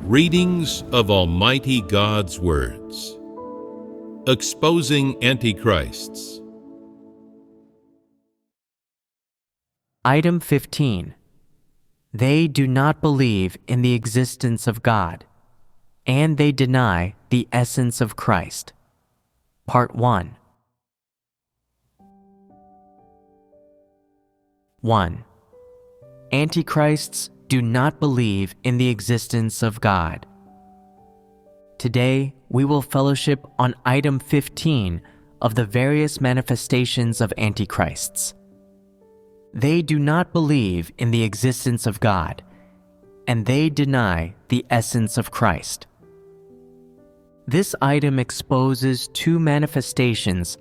Readings of Almighty God's Words. Exposing Antichrists. Item 15. They do not believe in the existence of God, and they deny the essence of Christ. Part 1. 1. Antichrists do not believe in the existence of God. Today, we will fellowship on item 15 of the various manifestations of Antichrists. They do not believe in the existence of God, and they deny the essence of Christ. This item exposes two manifestations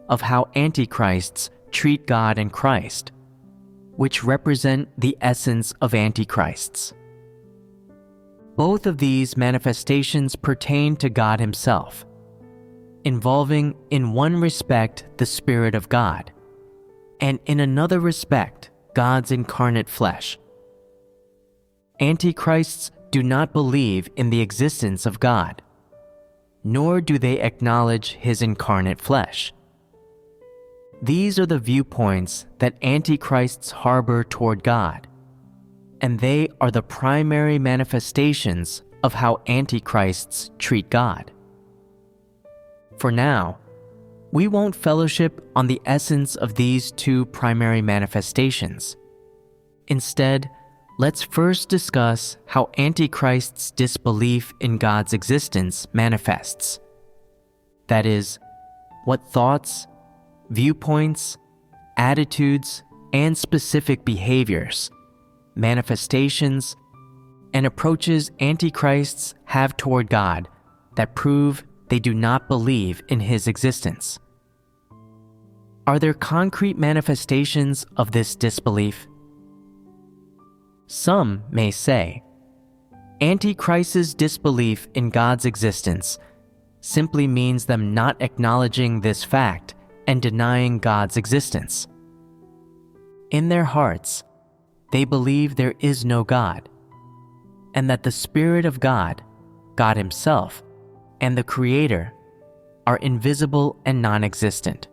of how Antichrists treat God and Christ, which represent the essence of Antichrists. Both of these manifestations pertain to God Himself, involving in one respect the Spirit of God, and in another respect God's incarnate flesh. Antichrists do not believe in the existence of God, nor do they acknowledge His incarnate flesh. These are the viewpoints that Antichrists harbor toward God, and they are the primary manifestations of how Antichrists treat God. For now, we won't fellowship on the essence of these two primary manifestations. Instead, let's first discuss how Antichrist's disbelief in God's existence manifests. That is, what thoughts, viewpoints, attitudes, and specific behaviors, manifestations, and approaches Antichrists have toward God that prove they do not believe in His existence. Are there concrete manifestations of this disbelief? Some may say, Antichrist's disbelief in God's existence simply means them not acknowledging this fact and denying God's existence. In their hearts, they believe there is no God, and that the Spirit of God, God Himself, and the Creator are invisible and non-existent.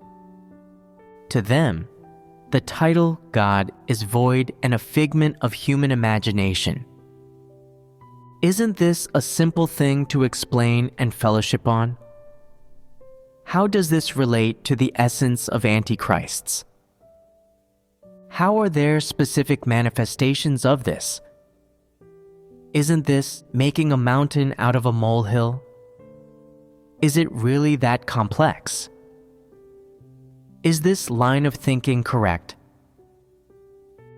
To them, the title God is void and a figment of human imagination. Isn't this a simple thing to explain and fellowship on? How does this relate to the essence of Antichrists? How are there specific manifestations of this? Isn't this making a mountain out of a molehill? Is it really that complex? Is this line of thinking correct?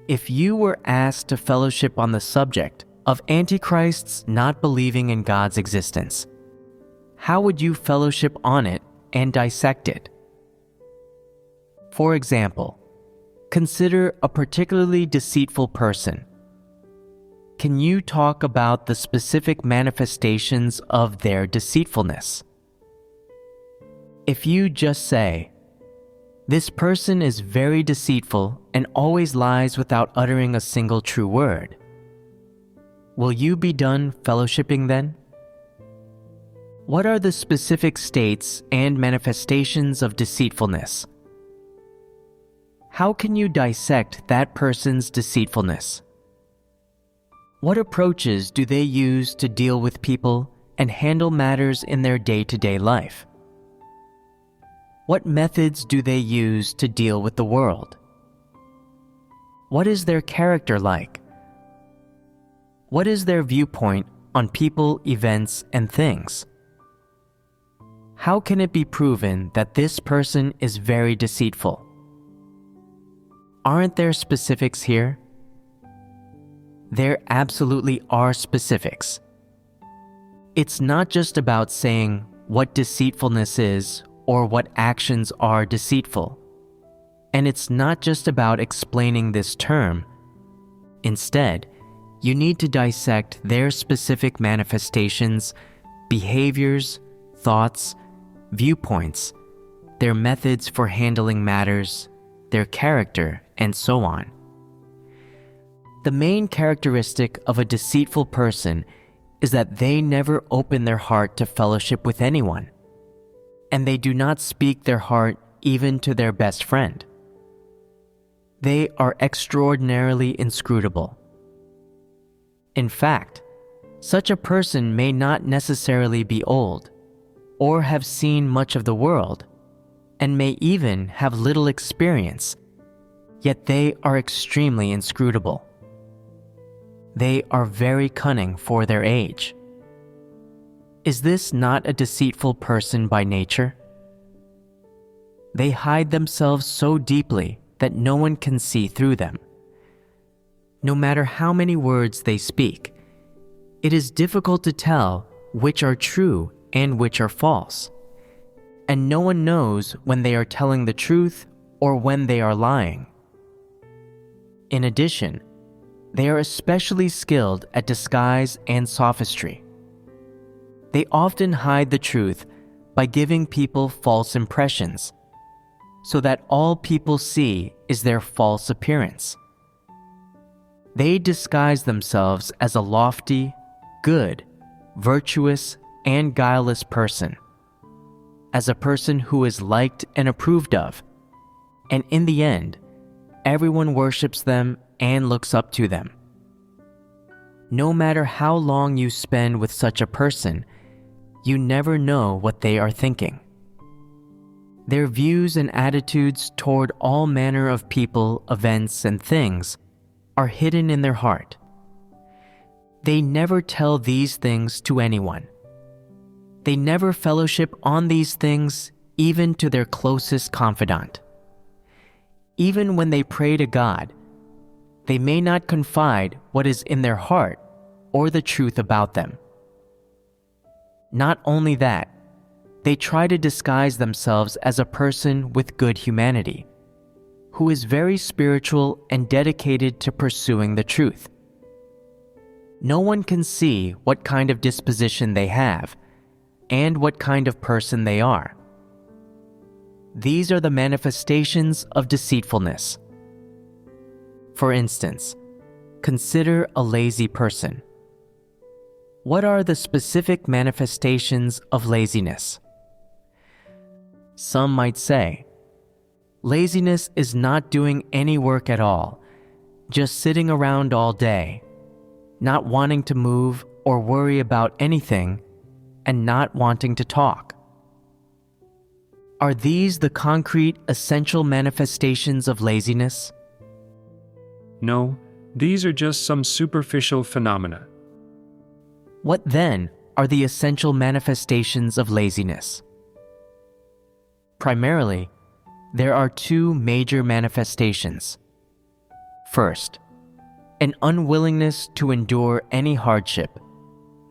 If you were asked to fellowship on the subject of Antichrists not believing in God's existence, how would you fellowship on it and dissect it? For example, consider a particularly deceitful person. Can you talk about the specific manifestations of their deceitfulness? If you just say, "This person is very deceitful and always lies without uttering a single true word," will you be done fellowshipping then? What are the specific states and manifestations of deceitfulness? How can you dissect that person's deceitfulness? What approaches do they use to deal with people and handle matters in their day-to-day life? What methods do they use to deal with the world? What is their character like? What is their viewpoint on people, events, and things? How can it be proven that this person is very deceitful? Aren't there specifics here? There absolutely are specifics. It's not just about saying what deceitfulness is or what actions are deceitful. And it's not just about explaining this term. Instead, you need to dissect their specific manifestations, behaviors, thoughts, viewpoints, their methods for handling matters, their character, and so on. The main characteristic of a deceitful person is that they never open their heart to fellowship with anyone, and they do not speak their heart even to their best friend. They are extraordinarily inscrutable. In fact, such a person may not necessarily be old, or have seen much of the world, and may even have little experience, yet they are extremely inscrutable. They are very cunning for their age. Is this not a deceitful person by nature? They hide themselves so deeply that no one can see through them. No matter how many words they speak, it is difficult to tell which are true and which are false, and no one knows when they are telling the truth or when they are lying. In addition, they are especially skilled at disguise and sophistry. They often hide the truth by giving people false impressions, so that all people see is their false appearance. They disguise themselves as a lofty, good, virtuous, and guileless person, as a person who is liked and approved of, and in the end, everyone worships them and looks up to them. No matter how long you spend with such a person, you never know what they are thinking. Their views and attitudes toward all manner of people, events, and things are hidden in their heart. They never tell these things to anyone. They never fellowship on these things even to their closest confidant. Even when they pray to God, they may not confide what is in their heart or the truth about them. Not only that, they try to disguise themselves as a person with good humanity, who is very spiritual and dedicated to pursuing the truth. No one can see what kind of disposition they have and what kind of person they are. These are the manifestations of deceitfulness. For instance, consider a lazy person. What are the specific manifestations of laziness? Some might say, laziness is not doing any work at all, just sitting around all day, not wanting to move or worry about anything, and not wanting to talk. Are these the concrete, essential manifestations of laziness? No, these are just some superficial phenomena. What then are the essential manifestations of laziness? Primarily, there are two major manifestations. First, an unwillingness to endure any hardship,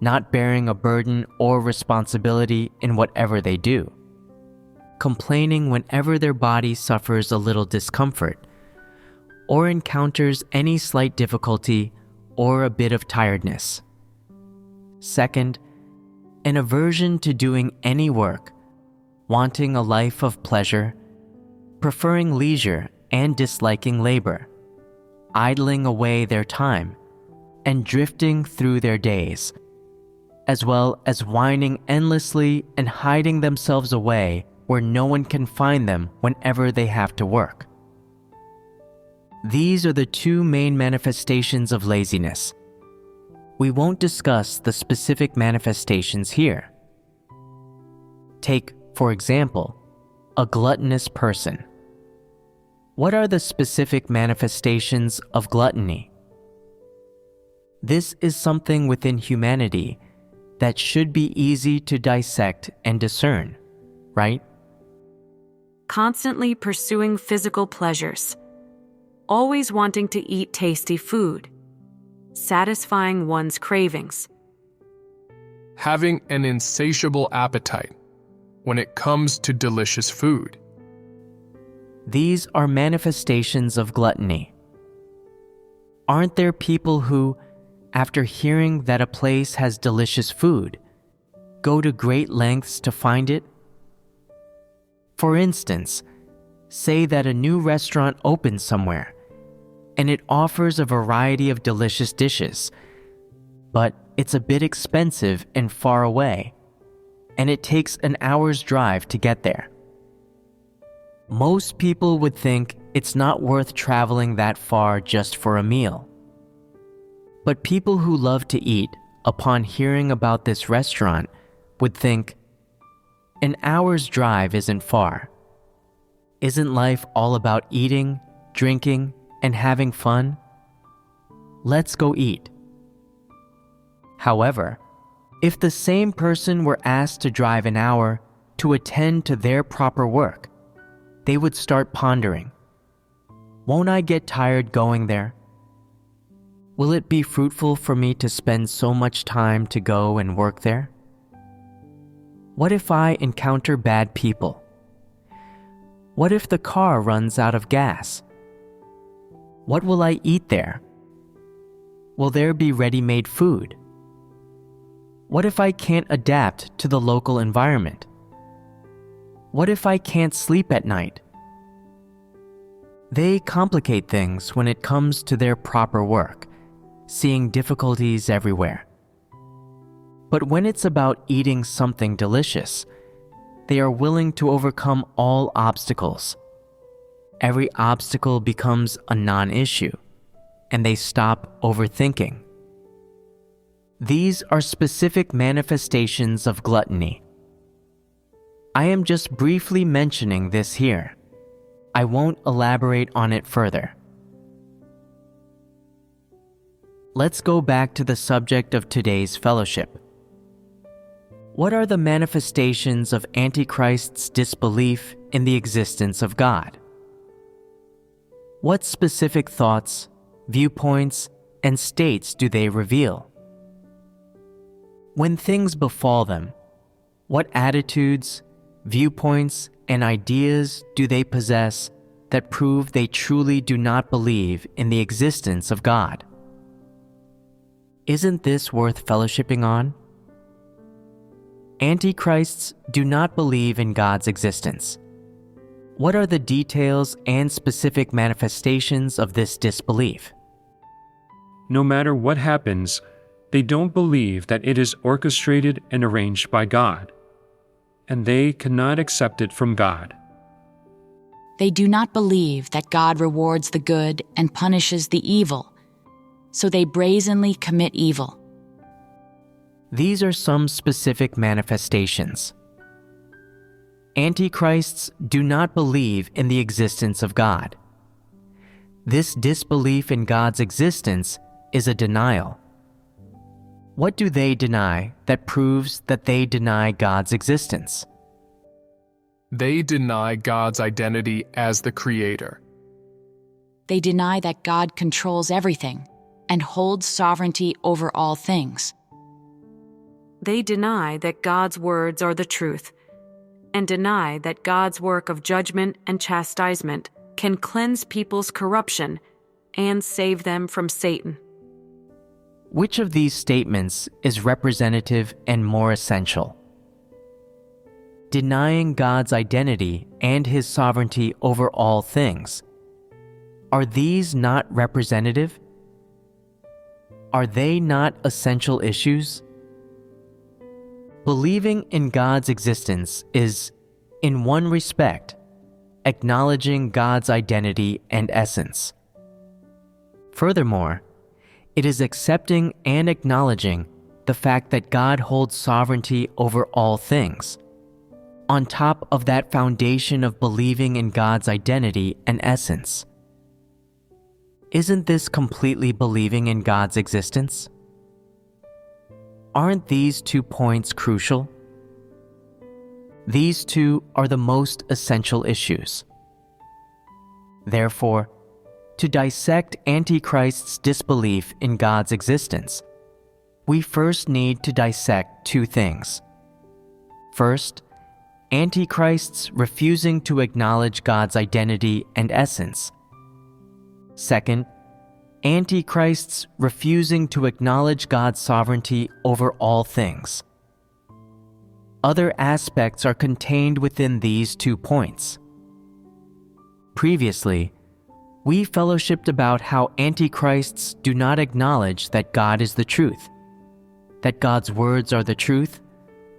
not bearing a burden or responsibility in whatever they do, complaining whenever their body suffers a little discomfort, or encounters any slight difficulty or a bit of tiredness. Second, an aversion to doing any work, wanting a life of pleasure, preferring leisure and disliking labor, idling away their time, and drifting through their days, as well as whining endlessly and hiding themselves away where no one can find them whenever they have to work. These are the two main manifestations of laziness. We won't discuss the specific manifestations here. Take, for example, a gluttonous person. What are the specific manifestations of gluttony? This is something within humanity that should be easy to dissect and discern, right? Constantly pursuing physical pleasures, always wanting to eat tasty food, satisfying one's cravings. Having an insatiable appetite when it comes to delicious food. These are manifestations of gluttony. Aren't there people who, after hearing that a place has delicious food, go to great lengths to find it? For instance, say that a new restaurant opens somewhere, and it offers a variety of delicious dishes. but it's a bit expensive and far away, and it takes an hour's drive to get there. Most people would think it's not worth traveling that far just for a meal. But people who love to eat, upon hearing about this restaurant, would think, an hour's drive isn't far. Isn't life all about eating, drinking, and having fun? Let's go eat. However, if the same person were asked to drive an hour to attend to their proper work, they would start pondering, won't I get tired going there? Will it be fruitful for me to spend so much time to go and work there? What if I encounter bad people? What if the car runs out of gas? What will I eat there? Will there be ready-made food? What if I can't adapt to the local environment? What if I can't sleep at night? They complicate things when it comes to their proper work, seeing difficulties everywhere. But when it's about eating something delicious, they are willing to overcome all obstacles. Every obstacle becomes a non-issue, and they stop overthinking. These are specific manifestations of gluttony. I am just briefly mentioning this here. I won't elaborate on it further. Let's go back to the subject of today's fellowship. What are the manifestations of Antichrist's disbelief in the existence of God? What specific thoughts, viewpoints, and states do they reveal? When things befall them, what attitudes, viewpoints, and ideas do they possess that prove they truly do not believe in the existence of God? Isn't this worth fellowshipping on? Antichrists do not believe in God's existence. What are the details and specific manifestations of this disbelief? No matter what happens, they don't believe that it is orchestrated and arranged by God, and they cannot accept it from God. They do not believe that God rewards the good and punishes the evil, so they brazenly commit evil. These are some specific manifestations. Antichrists do not believe in the existence of God. This disbelief in God's existence is a denial. What do they deny that proves that they deny God's existence? They deny God's identity as the Creator. They deny that God controls everything and holds sovereignty over all things. They deny that God's words are the truth, and deny that God's work of judgment and chastisement can cleanse people's corruption and save them from Satan. Which of these statements is representative and more essential? Denying God's identity and His sovereignty over all things. Are these not representative? Are they not essential issues? Believing in God's existence is, in one respect, acknowledging God's identity and essence. Furthermore, it is accepting and acknowledging the fact that God holds sovereignty over all things, on top of that foundation of believing in God's identity and essence. Isn't this completely believing in God's existence? Aren't these 2 points crucial? These two are the most essential issues. Therefore, to dissect Antichrist's disbelief in God's existence, we first need to dissect 2 things. First, Antichrist's refusing to acknowledge God's identity and essence. Second, Antichrist's refusing to acknowledge God's sovereignty over all things. Other aspects are contained within these 2 points. Previously, we fellowshipped about how Antichrists do not acknowledge that God is the truth, that God's words are the truth,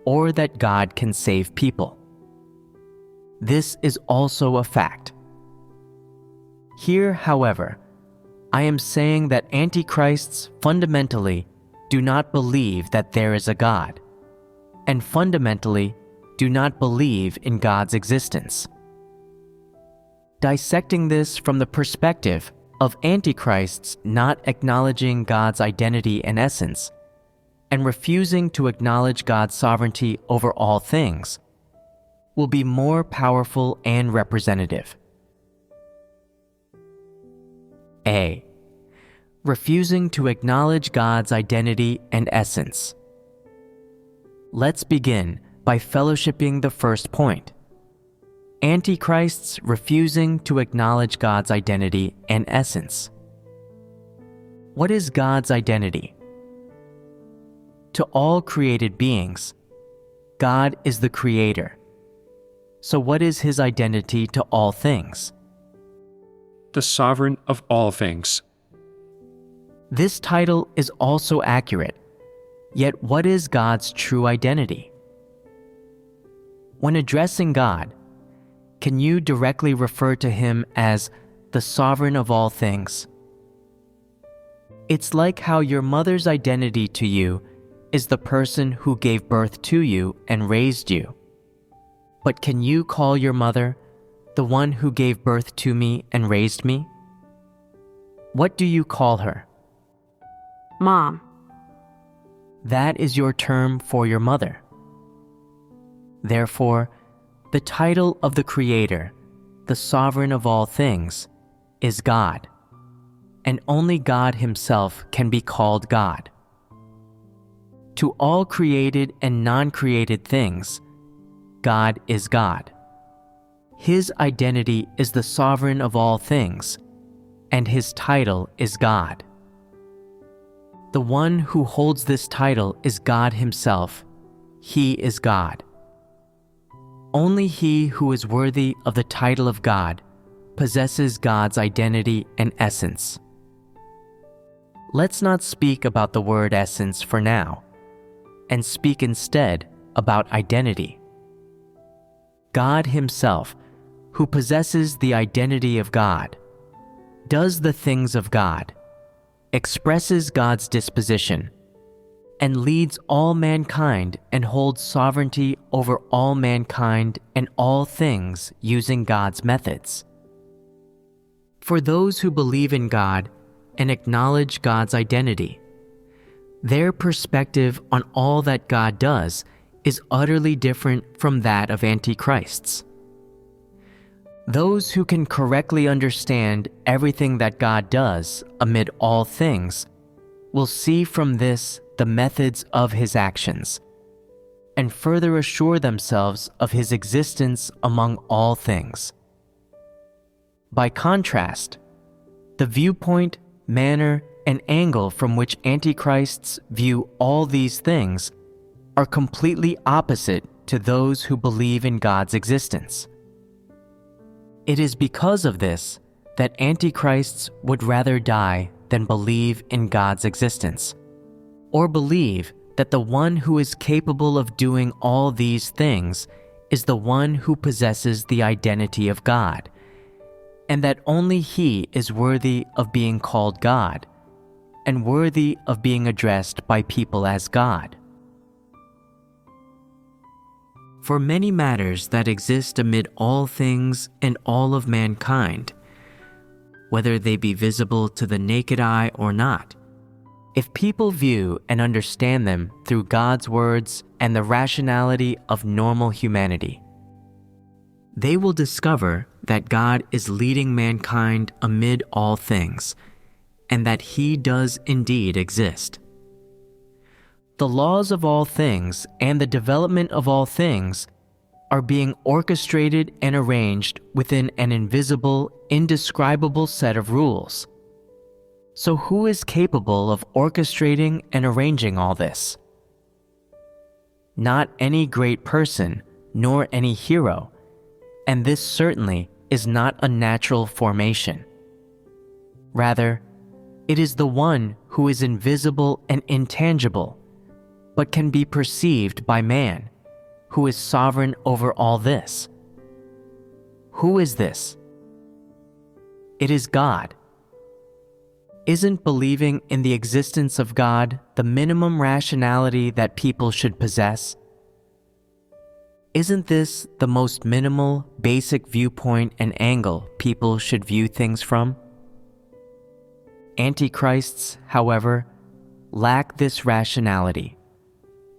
or that God can save people. This is also a fact. Here, however, I am saying that antichrists fundamentally do not believe that there is a God, and fundamentally do not believe in God's existence. Dissecting this from the perspective of antichrists not acknowledging God's identity and essence, and refusing to acknowledge God's sovereignty over all things, will be more powerful and representative. A. Refusing to acknowledge God's identity and essence. Let's begin by fellowshipping the first point. Antichrists refusing to acknowledge God's identity and essence. What is God's identity? To all created beings, God is the Creator. So what is His identity to all things? The sovereign of all things. This title is also accurate, yet what is God's true identity? When addressing God, can you directly refer to Him as the sovereign of all things? It's like how your mother's identity to you is the person who gave birth to you and raised you. But can you call your mother the one who gave birth to me and raised me? What do you call her? Mom. That is your term for your mother. Therefore, the title of the Creator, the sovereign of all things, is God, and only God Himself can be called God. To all created and non-created things, God is God. His identity is the sovereign of all things, and His title is God. The one who holds this title is God Himself. He is God. Only he who is worthy of the title of God possesses God's identity and essence. Let's not speak about the word essence for now, and speak instead about identity. God Himself, who possesses the identity of God, does the things of God, expresses God's disposition, and leads all mankind and holds sovereignty over all mankind and all things using God's methods. For those who believe in God and acknowledge God's identity, their perspective on all that God does is utterly different from that of antichrists. Those who can correctly understand everything that God does amid all things will see from this the methods of His actions, and further assure themselves of His existence among all things. By contrast, the viewpoint, manner, and angle from which antichrists view all these things are completely opposite to those who believe in God's existence. It is because of this that antichrists would rather die than believe in God's existence, or believe that the one who is capable of doing all these things is the one who possesses the identity of God, and that only He is worthy of being called God, and worthy of being addressed by people as God. For many matters that exist amid all things and all of mankind, whether they be visible to the naked eye or not, if people view and understand them through God's words and the rationality of normal humanity, they will discover that God is leading mankind amid all things, and that He does indeed exist. The laws of all things and the development of all things are being orchestrated and arranged within an invisible, indescribable set of rules. So who is capable of orchestrating and arranging all this? Not any great person, nor any hero, and this certainly is not a natural formation. Rather, it is the one who is invisible and intangible, but can be perceived by man, who is sovereign over all this. Who is this? It is God. Isn't believing in the existence of God the minimum rationality that people should possess? Isn't this the most minimal, basic viewpoint and angle people should view things from? Antichrists, however, lack this rationality,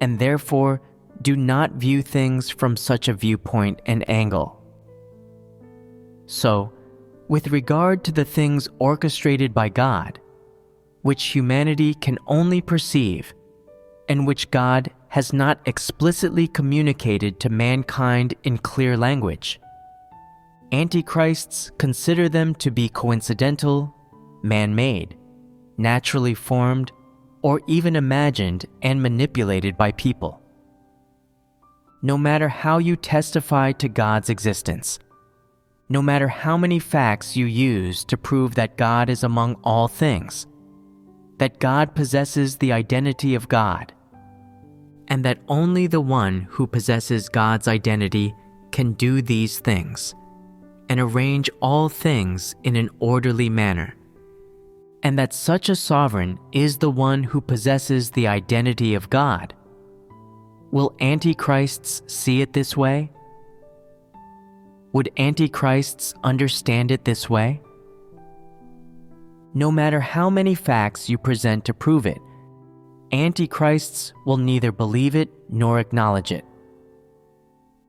and therefore do not view things from such a viewpoint and angle. So, with regard to the things orchestrated by God, which humanity can only perceive, and which God has not explicitly communicated to mankind in clear language, Antichrists consider them to be coincidental, man-made, naturally formed, or even imagined and manipulated by people. No matter how you testify to God's existence, no matter how many facts you use to prove that God is among all things, that God possesses the identity of God, and that only the one who possesses God's identity can do these things, and arrange all things in an orderly manner, and that such a sovereign is the one who possesses the identity of God, will Antichrists see it this way? Would Antichrists understand it this way? No matter how many facts you present to prove it, Antichrists will neither believe it nor acknowledge it.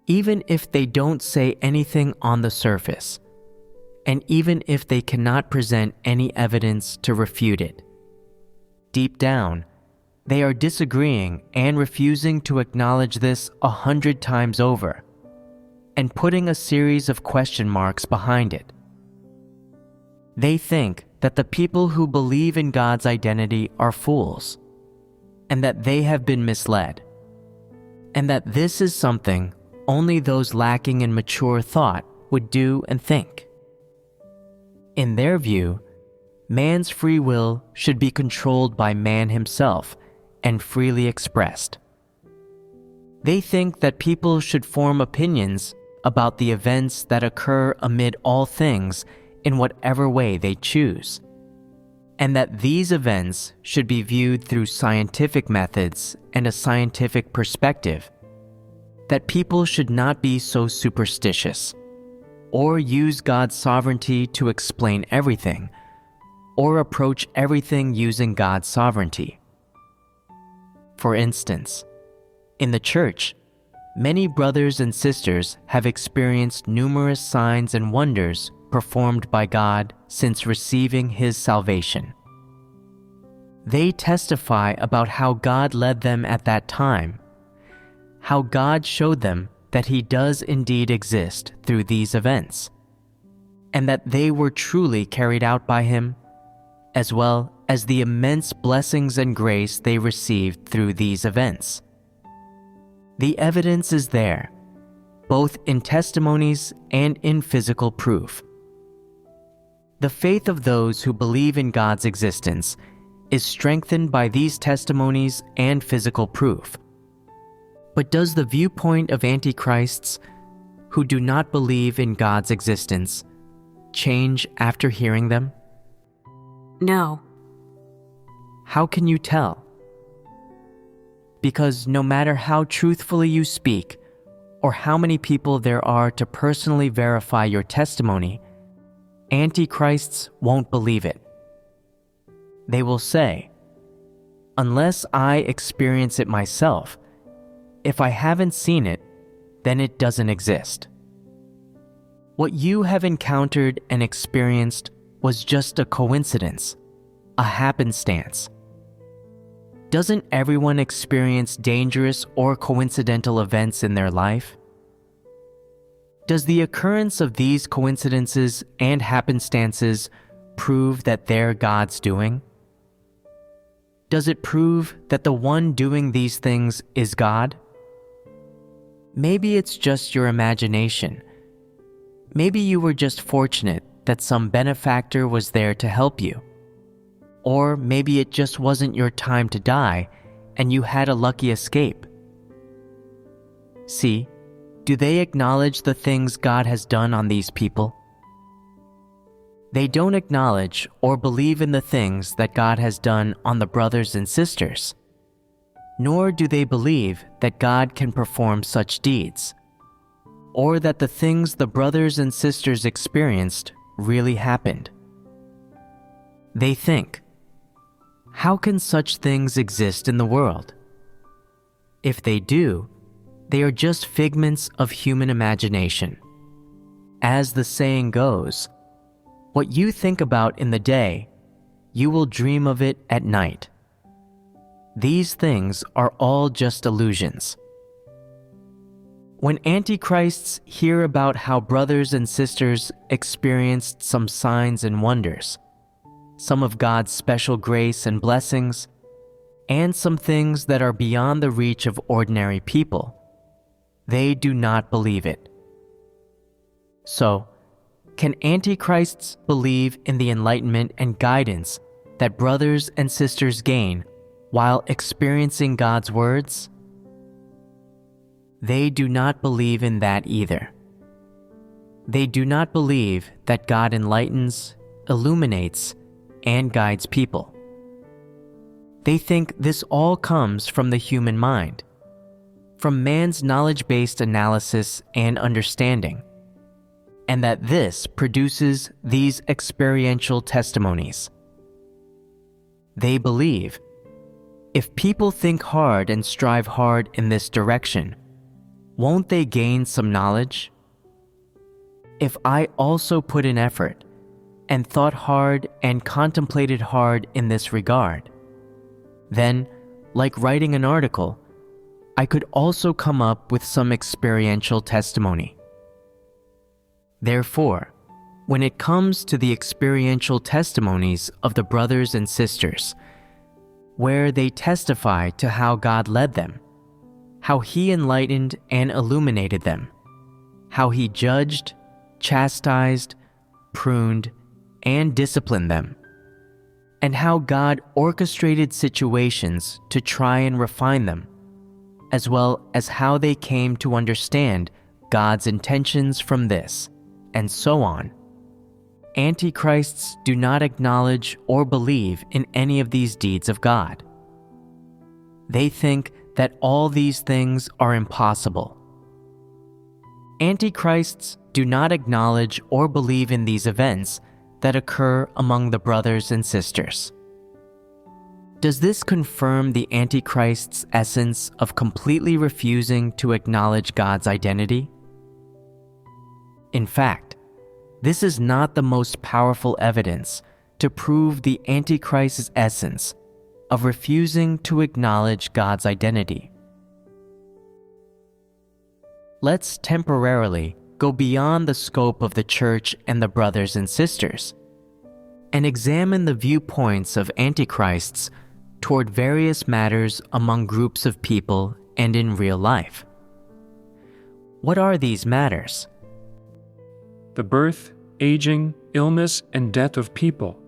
Even if they don't say anything on the surface, and even if they cannot present any evidence to refute it, deep down, they are disagreeing and refusing to acknowledge this 100 times over, and putting a series of question marks behind it. They think that the people who believe in God's identity are fools, and that they have been misled, and that this is something only those lacking in mature thought would do and think. In their view, man's free will should be controlled by man himself and freely expressed. They think that people should form opinions about the events that occur amid all things in whatever way they choose, and that these events should be viewed through scientific methods and a scientific perspective, that people should not be so superstitious, or use God's sovereignty to explain everything, or approach everything using God's sovereignty. For instance, in the church, many brothers and sisters have experienced numerous signs and wonders performed by God since receiving His salvation. They testify about how God led them at that time, how God showed them that He does indeed exist through these events, and that they were truly carried out by Him, as well as the immense blessings and grace they received through these events. The evidence is there, both in testimonies and in physical proof. The faith of those who believe in God's existence is strengthened by these testimonies and physical proof. But does the viewpoint of Antichrists, who do not believe in God's existence, change after hearing them? No. How can you tell? Because no matter how truthfully you speak, or how many people there are to personally verify your testimony, Antichrists won't believe it. They will say, "Unless I experience it myself, if I haven't seen it, then it doesn't exist." What you have encountered and experienced was just a coincidence, a happenstance. Doesn't everyone experience dangerous or coincidental events in their life? Does the occurrence of these coincidences and happenstances prove that they're God's doing? Does it prove that the one doing these things is God? Maybe it's just your imagination. Maybe you were just fortunate that some benefactor was there to help you. Or maybe it just wasn't your time to die, and you had a lucky escape. See, do they acknowledge the things God has done on these people? They don't acknowledge or believe in the things that God has done on the brothers and sisters, nor do they believe that God can perform such deeds, or that the things the brothers and sisters experienced really happened. They think, how can such things exist in the world? If they do, they are just figments of human imagination. As the saying goes, what you think about in the day, you will dream of it at night. These things are all just illusions. When antichrists hear about how brothers and sisters experienced some signs and wonders, some of God's special grace and blessings, and some things that are beyond the reach of ordinary people, they do not believe it. So, can antichrists believe in the enlightenment and guidance that brothers and sisters gain while experiencing God's words? They do not believe in that either. They do not believe that God enlightens, illuminates, and guides people. They think this all comes from the human mind, from man's knowledge-based analysis and understanding, and that this produces these experiential testimonies. They believe, if people think hard and strive hard in this direction, won't they gain some knowledge? If I also put in effort and thought hard and contemplated hard in this regard, then, like writing an article, I could also come up with some experiential testimony. Therefore, when it comes to the experiential testimonies of the brothers and sisters, where they testify to how God led them, how He enlightened and illuminated them, how He judged, chastised, pruned, and disciplined them, and how God orchestrated situations to try and refine them, as well as how they came to understand God's intentions from this, and so on. Antichrists do not acknowledge or believe in any of these deeds of God. They think that all these things are impossible. Antichrists do not acknowledge or believe in these events that occur among the brothers and sisters. Does this confirm the Antichrist's essence of completely refusing to acknowledge God's identity? In fact, this is not the most powerful evidence to prove the Antichrist's essence of refusing to acknowledge God's identity. Let's temporarily go beyond the scope of the church and the brothers and sisters and examine the viewpoints of antichrists toward various matters among groups of people and in real life. What are these matters? The birth, aging, illness, and death of people,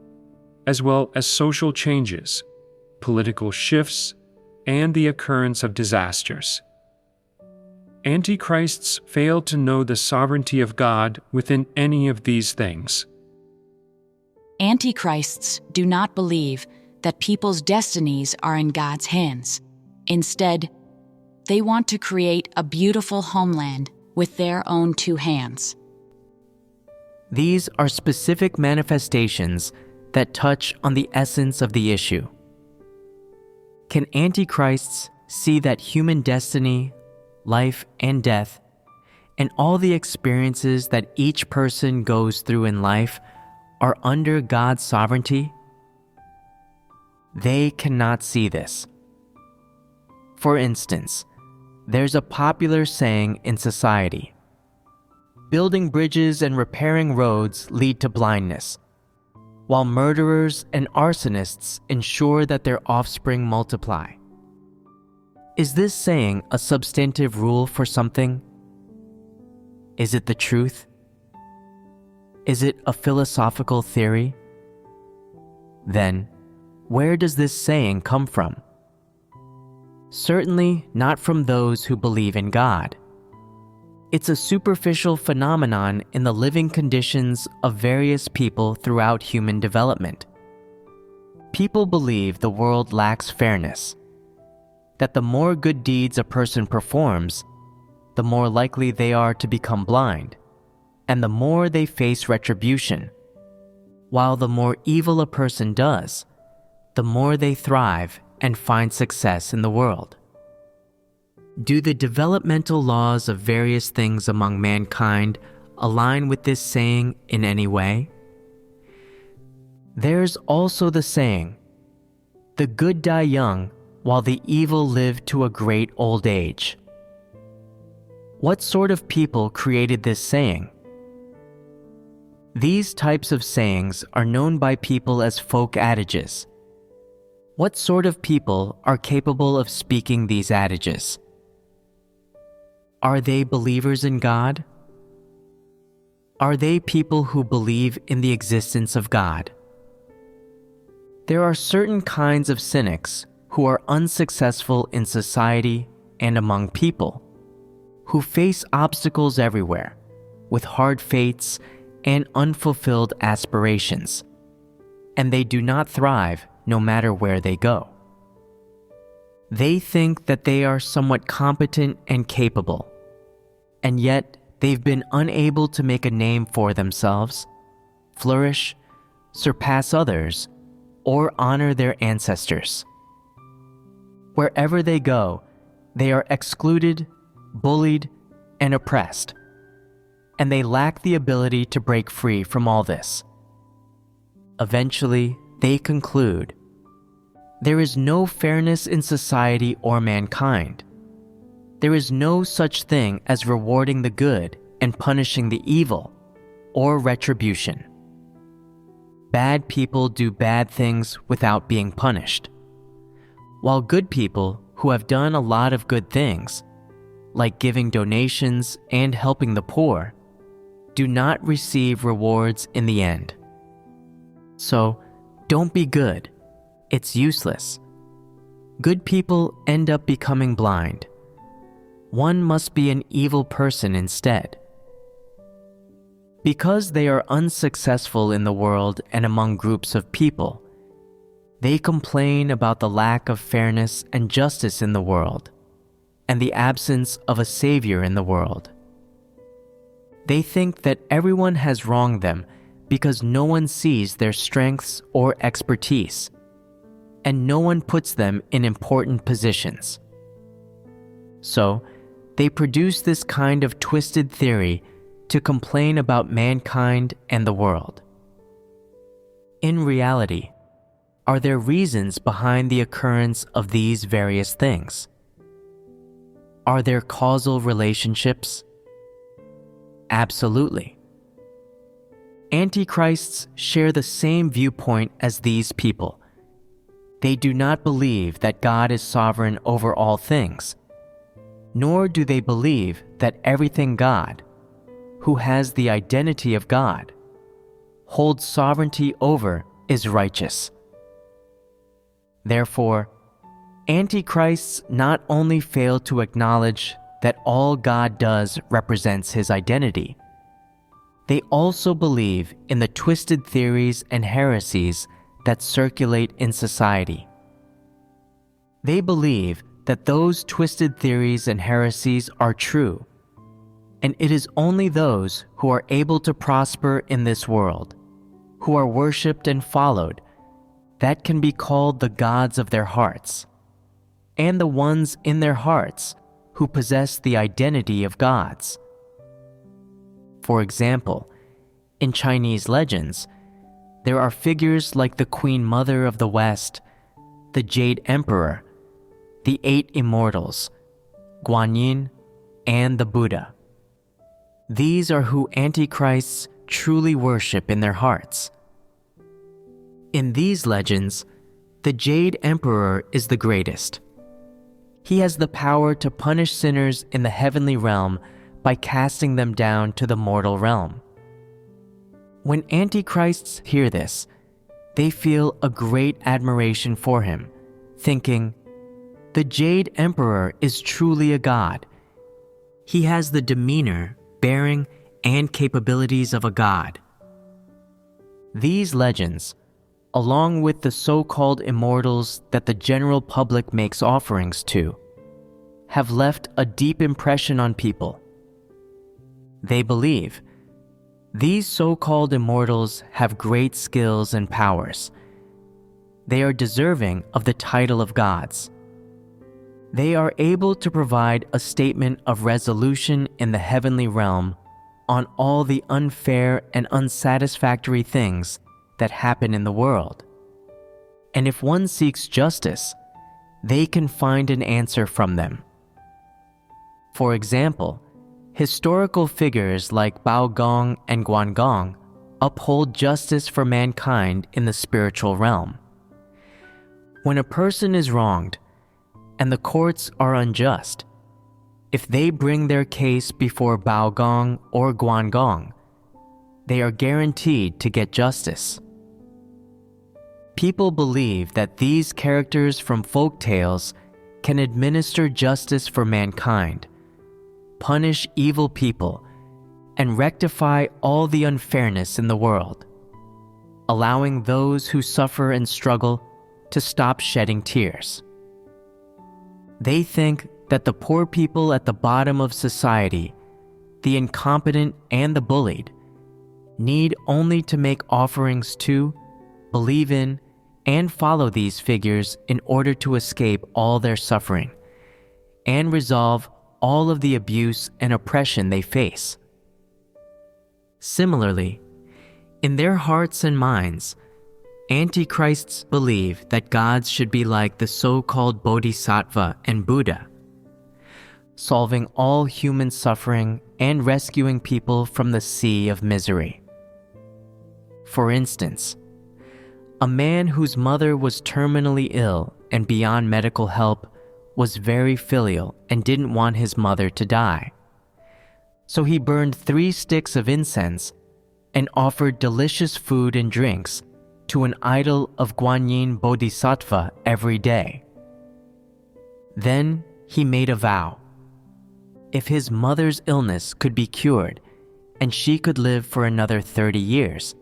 as well as social changes, political shifts, and the occurrence of disasters. Antichrists fail to know the sovereignty of God within any of these things. Antichrists do not believe that people's destinies are in God's hands. Instead, they want to create a beautiful homeland with their own two hands. These are specific manifestations that touch on the essence of the issue. Can antichrists see that human destiny, life and death, and all the experiences that each person goes through in life are under God's sovereignty? They cannot see this. For instance, there's a popular saying in society: building bridges and repairing roads lead to blindness, while murderers and arsonists ensure that their offspring multiply. Is this saying a substantive rule for something? Is it the truth? Is it a philosophical theory? Then, where does this saying come from? Certainly not from those who believe in God. It's a superficial phenomenon in the living conditions of various people throughout human development. People believe the world lacks fairness, that the more good deeds a person performs, the more likely they are to become blind, and the more they face retribution, while the more evil a person does, the more they thrive and find success in the world. Do the developmental laws of various things among mankind align with this saying in any way? There's also the saying, "The good die young, while the evil live to a great old age." What sort of people created this saying? These types of sayings are known by people as folk adages. What sort of people are capable of speaking these adages? Are they believers in God? Are they people who believe in the existence of God? There are certain kinds of cynics who are unsuccessful in society and among people, who face obstacles everywhere, with hard fates and unfulfilled aspirations, and they do not thrive no matter where they go. They think that they are somewhat competent and capable, and yet they've been unable to make a name for themselves, flourish, surpass others, or honor their ancestors. Wherever they go, they are excluded, bullied, and oppressed, and they lack the ability to break free from all this. Eventually, they conclude, there is no fairness in society or mankind. There is no such thing as rewarding the good and punishing the evil, or retribution. Bad people do bad things without being punished, while good people who have done a lot of good things, like giving donations and helping the poor, do not receive rewards in the end. So, don't be good. It's useless. Good people end up becoming blind. One must be an evil person instead. Because they are unsuccessful in the world and among groups of people, they complain about the lack of fairness and justice in the world, and the absence of a savior in the world. They think that everyone has wronged them because no one sees their strengths or expertise, and no one puts them in important positions. So, they produce this kind of twisted theory to complain about mankind and the world. In reality, are there reasons behind the occurrence of these various things? Are there causal relationships? Absolutely. Antichrists share the same viewpoint as these people. They do not believe that God is sovereign over all things, nor do they believe that everything God, who has the identity of God, holds sovereignty over is righteous. Therefore, Antichrists not only fail to acknowledge that all God does represents his identity, they also believe in the twisted theories and heresies that circulate in society. They believe that those twisted theories and heresies are true, and it is only those who are able to prosper in this world, who are worshipped and followed, that can be called the gods of their hearts, and the ones in their hearts who possess the identity of gods. For example, in Chinese legends, there are figures like the Queen Mother of the West, the Jade Emperor, the 8 Immortals, Guanyin, and the Buddha. These are who Antichrists truly worship in their hearts. In these legends, the Jade Emperor is the greatest. He has the power to punish sinners in the heavenly realm by casting them down to the mortal realm. When Antichrists hear this, they feel a great admiration for him, thinking, the Jade Emperor is truly a god. He has the demeanor, bearing, and capabilities of a god. These legends, along with the so-called immortals that the general public makes offerings to, have left a deep impression on people. They believe these so-called immortals have great skills and powers. They are deserving of the title of gods. They are able to provide a statement of resolution in the heavenly realm on all the unfair and unsatisfactory things that happen in the world. And if one seeks justice, they can find an answer from them. For example, historical figures like Bao Gong and Guan Gong uphold justice for mankind in the spiritual realm. When a person is wronged and the courts are unjust, if they bring their case before Bao Gong or Guan Gong, they are guaranteed to get justice. People believe that these characters from folk tales can administer justice for mankind, punish evil people, and rectify all the unfairness in the world, allowing those who suffer and struggle to stop shedding tears. They think that the poor people at the bottom of society, the incompetent and the bullied, need only to make offerings to, believe in, and follow these figures in order to escape all their suffering and resolve all of the abuse and oppression they face. Similarly, in their hearts and minds, Antichrists believe that gods should be like the so-called Bodhisattva and Buddha, solving all human suffering and rescuing people from the sea of misery. For instance, a man whose mother was terminally ill and beyond medical help was very filial and didn't want his mother to die. So he burned 3 sticks of incense and offered delicious food and drinks to an idol of Guanyin Bodhisattva every day. Then he made a vow. If his mother's illness could be cured and she could live for another 30 years,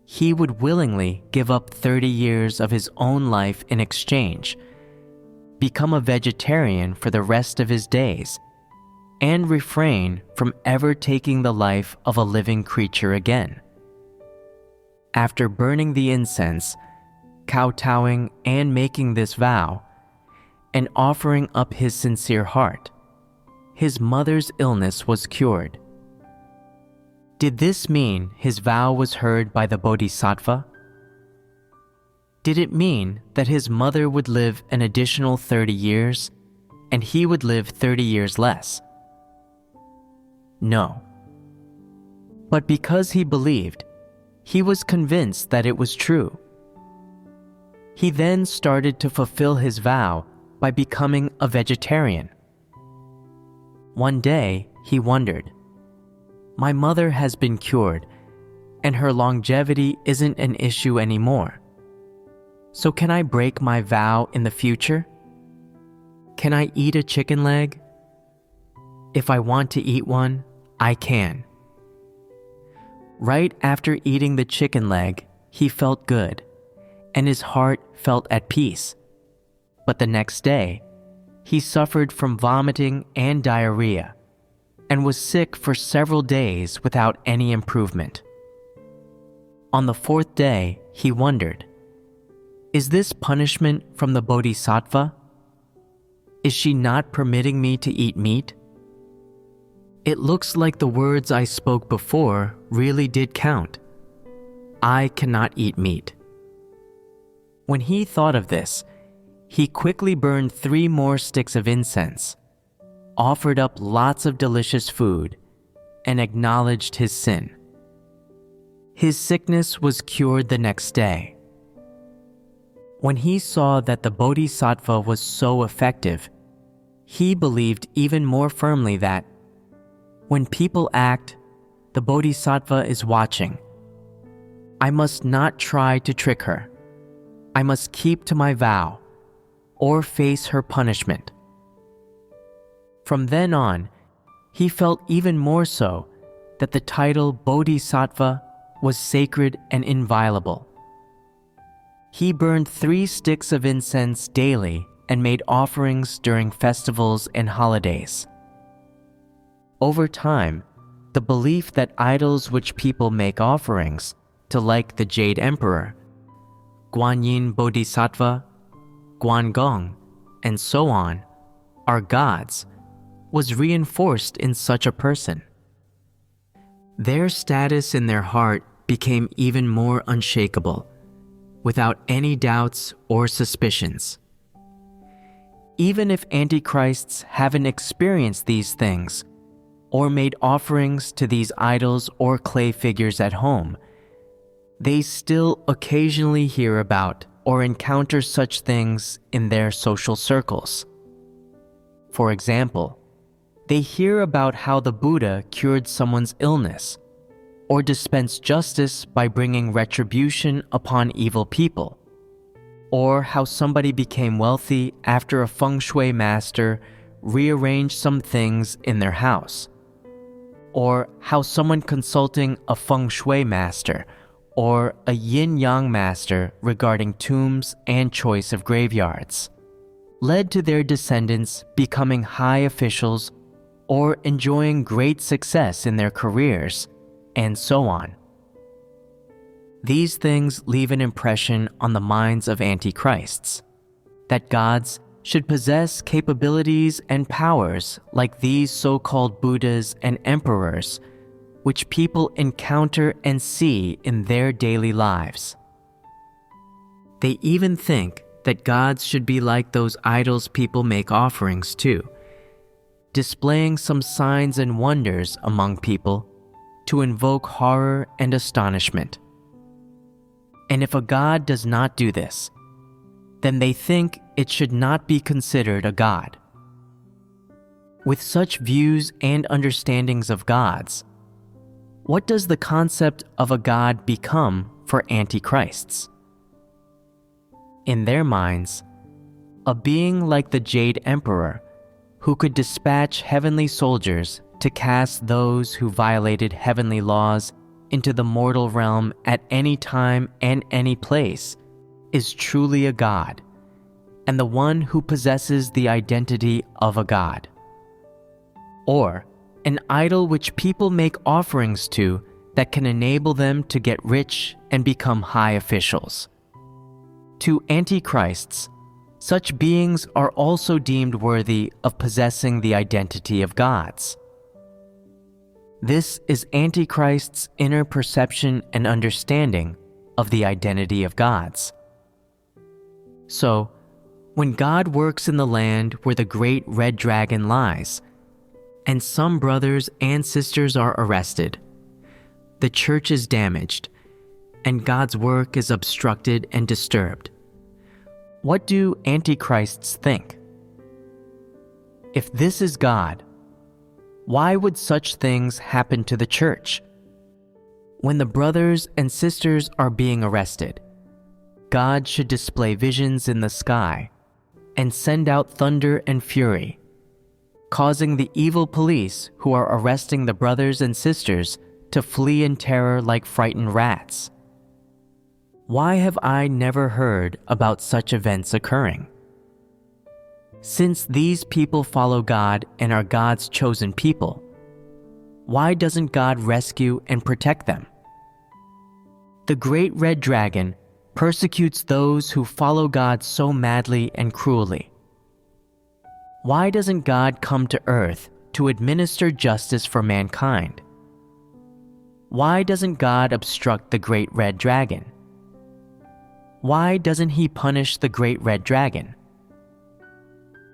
he would willingly give up 30 years of his own life in exchange, become a vegetarian for the rest of his days, and refrain from ever taking the life of a living creature again. After burning the incense, kowtowing and making this vow, and offering up his sincere heart, his mother's illness was cured. Did this mean his vow was heard by the Bodhisattva? Did it mean that his mother would live an additional 30 years and he would live 30 years less? No. But because he believed, he was convinced that it was true. He then started to fulfill his vow by becoming a vegetarian. One day, he wondered, "My mother has been cured, and her longevity isn't an issue anymore. So can I break my vow in the future? Can I eat a chicken leg? If I want to eat one, I can." Right after eating the chicken leg, he felt good, and his heart felt at peace. But the next day, he suffered from vomiting and diarrhea, and was sick for several days without any improvement. On the 4th day, he wondered, "Is this punishment from the Bodhisattva? Is she not permitting me to eat meat? It looks like the words I spoke before really did count. I cannot eat meat." When he thought of this, he quickly burned 3 more sticks of incense, offered up lots of delicious food, and acknowledged his sin. His sickness was cured the next day. When he saw that the Bodhisattva was so effective, he believed even more firmly that when people act, the Bodhisattva is watching. I must not try to trick her. I must keep to my vow, or face her punishment. From then on, he felt even more so that the title Bodhisattva was sacred and inviolable. He burned 3 sticks of incense daily and made offerings during festivals and holidays. Over time, the belief that idols which people make offerings to, like the Jade Emperor, Guanyin Bodhisattva, Guangong, and so on, are gods, was reinforced in such a person. Their status in their heart became even more unshakable, without any doubts or suspicions. Even if antichrists haven't experienced these things, or made offerings to these idols or clay figures at home, they still occasionally hear about or encounter such things in their social circles. For example, they hear about how the Buddha cured someone's illness, or dispensed justice by bringing retribution upon evil people, or how somebody became wealthy after a feng shui master rearranged some things in their house, or how someone consulting a feng shui master or a yin-yang master regarding tombs and choice of graveyards led to their descendants becoming high officials or enjoying great success in their careers, and so on. These things leave an impression on the minds of antichrists, that gods should possess capabilities and powers like these so-called Buddhas and emperors, which people encounter and see in their daily lives. They even think that gods should be like those idols people make offerings to, displaying some signs and wonders among people to invoke horror and astonishment. And if a god does not do this, then they think it should not be considered a god. With such views and understandings of gods, what does the concept of a god become for antichrists? In their minds, a being like the Jade Emperor, who could dispatch heavenly soldiers to cast those who violated heavenly laws into the mortal realm at any time and any place, is truly a god, and the one who possesses the identity of a god. Or an idol which people make offerings to that can enable them to get rich and become high officials. To antichrists, such beings are also deemed worthy of possessing the identity of gods. This is Antichrist's inner perception and understanding of the identity of gods. So, when God works in the land where the great red dragon lies, and some brothers and sisters are arrested, the church is damaged, and God's work is obstructed and disturbed, what do antichrists think? If this is God, why would such things happen to the church? When the brothers and sisters are being arrested, God should display visions in the sky and send out thunder and fury, causing the evil police who are arresting the brothers and sisters to flee in terror like frightened rats. Why have I never heard about such events occurring? Since these people follow God and are God's chosen people, why doesn't God rescue and protect them? The great red dragon persecutes those who follow God so madly and cruelly. Why doesn't God come to earth to administer justice for mankind? Why doesn't God obstruct the great red dragon? Why doesn't he punish the great red dragon?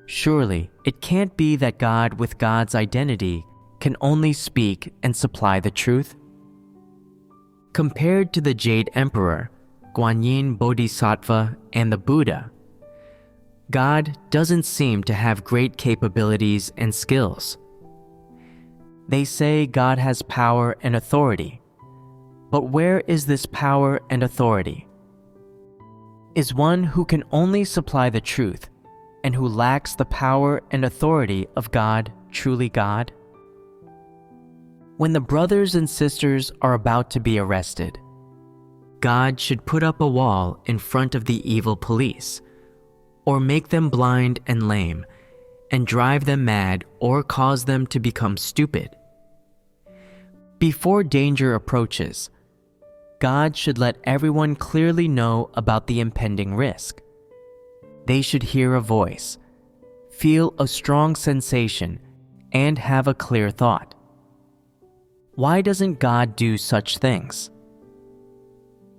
Surely, it can't be that God with God's identity can only speak and supply the truth. Compared to the Jade Emperor, Guanyin Bodhisattva, and the Buddha, God doesn't seem to have great capabilities and skills. They say God has power and authority, but where is this power and authority? Is one who can only supply the truth and who lacks the power and authority of God, truly God? When the brothers and sisters are about to be arrested, God should put up a wall in front of the evil police, or make them blind and lame, and drive them mad or cause them to become stupid. Before danger approaches, God should let everyone clearly know about the impending risk. They should hear a voice, feel a strong sensation, and have a clear thought. Why doesn't God do such things?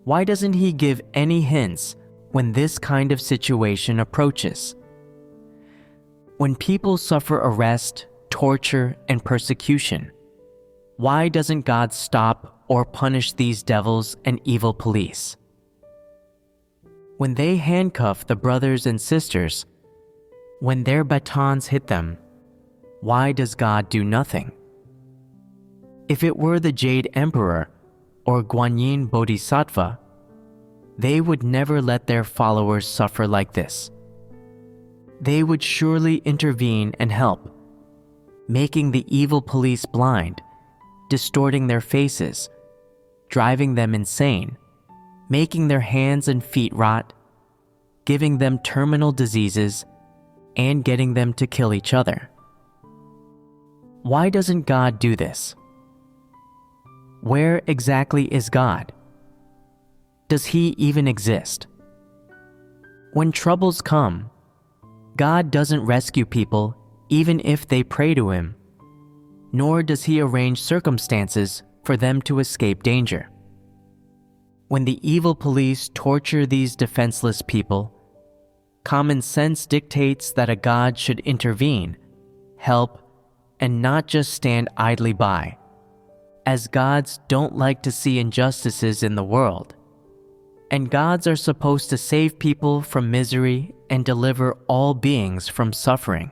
Why doesn't He give any hints when this kind of situation approaches? When people suffer arrest, torture, and persecution, why doesn't God stop or punish these devils and evil police? When they handcuff the brothers and sisters, when their batons hit them, why does God do nothing? If it were the Jade Emperor or Guanyin Bodhisattva, they would never let their followers suffer like this. They would surely intervene and help, making the evil police blind, distorting their faces, driving them insane, making their hands and feet rot, giving them terminal diseases, and getting them to kill each other. Why doesn't God do this? Where exactly is God? Does He even exist? When troubles come, God doesn't rescue people even if they pray to Him, nor does He arrange circumstances for them to escape danger. When the evil police torture these defenseless people, common sense dictates that a God should intervene, help, and not just stand idly by, as gods don't like to see injustices in the world, and gods are supposed to save people from misery and deliver all beings from suffering.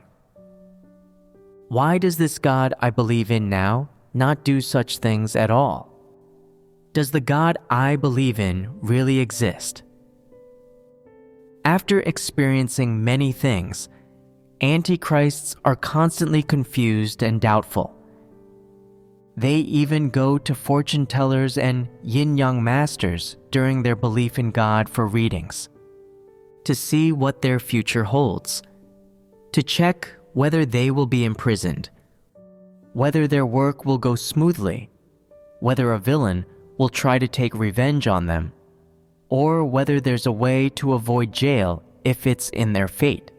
Why does this God I believe in now not do such things at all? Does the God I believe in really exist? After experiencing many things, antichrists are constantly confused and doubtful. They even go to fortune tellers and yin-yang masters during their belief in God for readings, to see what their future holds, to check whether they will be imprisoned, whether their work will go smoothly, whether a villain will try to take revenge on them, or whether there's a way to avoid jail if it's in their fate.